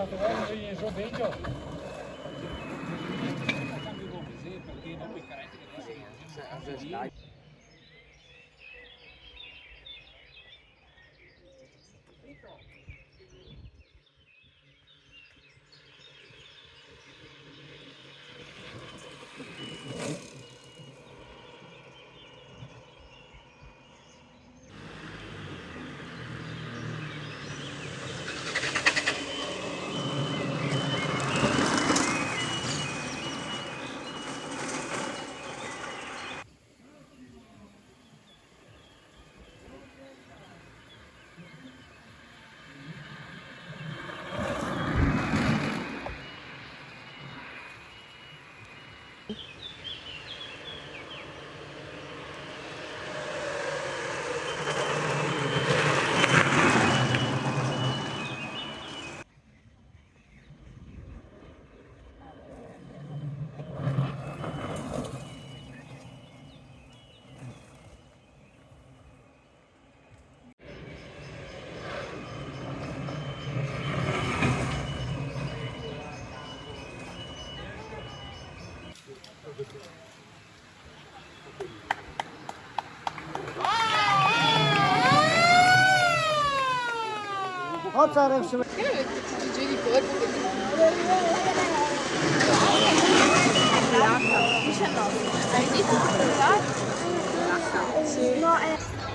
fatto guarda in so dentro. Cambio come se perché dopo i caretti che adesso Forza Reus.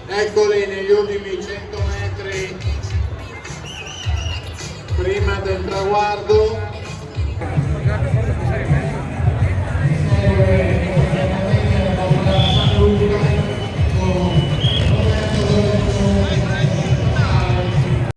Eccoli negli ultimi 100 metri prima del traguardo.